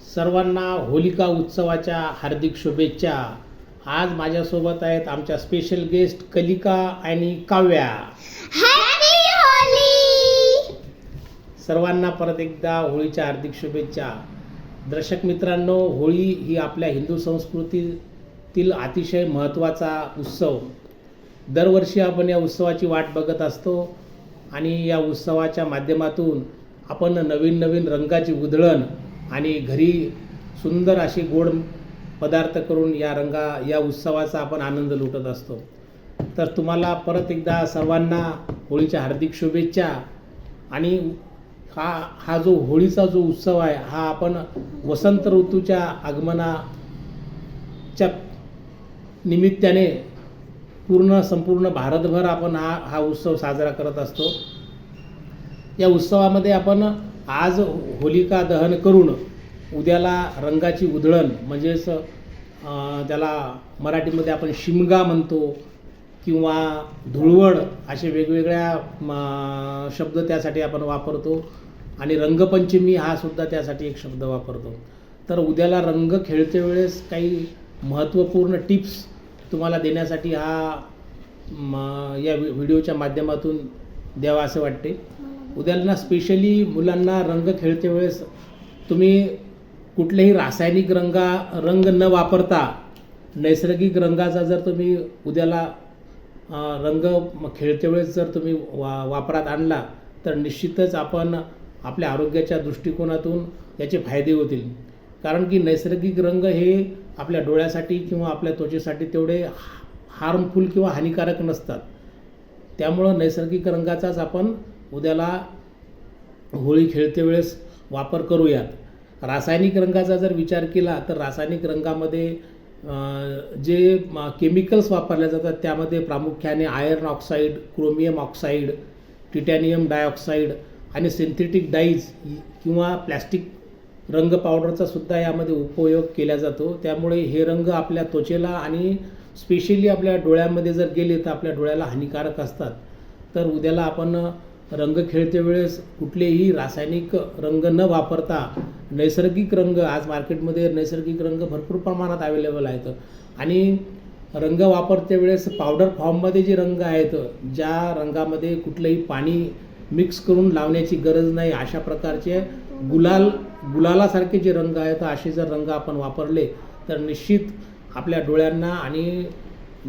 सर्वांना होलिका उत्सवाच्या हार्दिक शुभेच्छा। आज माझ्यासोबत आहेत आमच्या स्पेशल गेस्ट कलिका आणि काव्या। Happy Holy. सर्वांना परत एकदा होळीच्या हार्दिक शुभेच्छा। दर्शक मित्रांनो, होळी ही आपल्या हिंदू संस्कृतीतील अतिशय महत्त्वाचा उत्सव। दरवर्षी आपण या उत्सवाची वाट बघत असतो आणि या उत्सवाच्या माध्यमातून आपण नवीन नवीन रंगाची उधळण आणि घरी सुंदर अशी गोड पदार्थ करून या उत्सवाचा आपण आनंद लुटत असतो। तर तुम्हाला परत एकदा सर्वांना होळीच्या हार्दिक शुभेच्छा। आणि हा जो होळीचा जो उत्सव आहे हा आपण वसंत ऋतूच्या आगमनाच्या निमित्ताने संपूर्ण भारतभर आपण हा उत्सव साजरा करत असतो। या उत्सवामध्ये आपण आज होलिका दहन करून उद्याला रंगाची उधळण म्हणजेच त्याला मराठीमध्ये आपण शिमगा म्हणतो किंवा धुळवड असे वेगवेगळ्या शब्द त्यासाठी आपण वापरतो आणि रंगपंचमी हा सुद्धा त्यासाठी एक शब्द वापरतो। तर उद्याला रंग खेळते वेळेस काही महत्त्वपूर्ण टिप्स तुम्हाला देण्यासाठी या व्हिडिओच्या माध्यमातून द्यावा असे वाटते। उद्याला स्पेशली मुलांना रंग खेळते वेळेस तुम्ही कुठलेही रासायनिक रंग न वापरता नैसर्गिक रंगाचा जर तुम्ही उद्याला रंग खेळते वेळेस जर तुम्ही वापरात आणला तर निश्चितच आपण आपल्या आरोग्याच्या दृष्टिकोनातून याचे फायदे होतील। कारण की नैसर्गिक रंग हे आपल्या डोळ्यासाठी किंवा आपल्या त्वचेसाठी तेवढे हार्मफुल किंवा हानिकारक नसतात। त्यामुळं नैसर्गिक रंगाचाच आपण उद्याला होळी खेळते वेळेस वापर करूयात। रासायनिक रंगाचा जर विचार केला तर रासायनिक रंगामध्ये जे केमिकल्स वापरले जातात त्यामध्ये प्रामुख्याने iron oxide, chromium oxide, titanium dioxide आणि सिंथेटिक डाईज किंवा प्लॅस्टिक रंग पावडरचा सुद्धा यामध्ये उपयोग केला जातो। त्यामुळे हे रंग आपल्या त्वचेला आणि स्पेशली आपल्या डोळ्यामध्ये जर गेले तर आपल्या डोळ्याला हानिकारक असतात। तर उद्याला आपण रंग खेळते वेळेस कुठलेही रासायनिक रंग न वापरता नैसर्गिक रंग, आज मार्केटमध्ये नैसर्गिक रंग भरपूर प्रमाणात अवेलेबल आहेत आणि रंग वापरते वेळेस पावडर फॉर्ममध्ये जे रंग आहेत, ज्या रंगामध्ये कुठलंही पाणी मिक्स करून लावण्याची गरज नाही, अशा प्रकारचे गुलालासारखे जे रंग आहेत असे जर रंग आपण वापरले तर निश्चित आपल्या डोळ्यांना आणि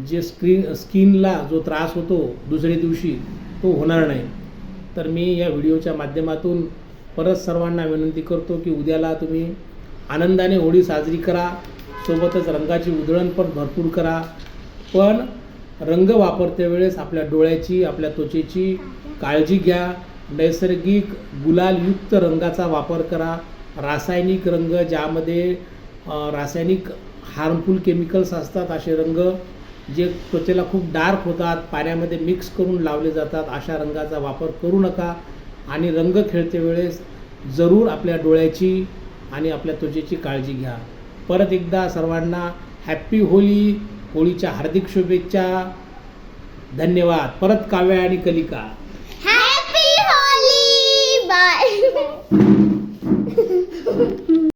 जे स्किनला जो त्रास होतो दुसऱ्या दिवशी तो होणार नाही। तर मी या व्हिडिओच्या माध्यमातून परत सर्वांना विनंती करतो की उद्याला तुम्ही आनंदाने होळी साजरी करा, सोबतच रंगाची उधळण पण भरपूर करा। पण रंग वापरते वेळेस आपल्या डोळ्याची, आपल्या त्वचेची काळजी घ्या। नैसर्गिक गुलालयुक्त रंगाचा वापर करा। रासायनिक रंग, ज्यामध्ये रासायनिक हार्मफुल केमिकल्स असतात, असे रंग जे त्वचेला खूप डार्क होतात, पाण्यामध्ये मिक्स करून लावले जातात, अशा रंगाचा वापर करू नका। आणि रंग खेळते वेळेस जरूर आपल्या डोळ्याची आणि आपल्या त्वचेची काळजी घ्या। परत एकदा सर्वांना हॅप्पी होली, होळीच्या हार्दिक शुभेच्छा। धन्यवाद। परत काव्या आणि कलिका। Happy Holy. बाय।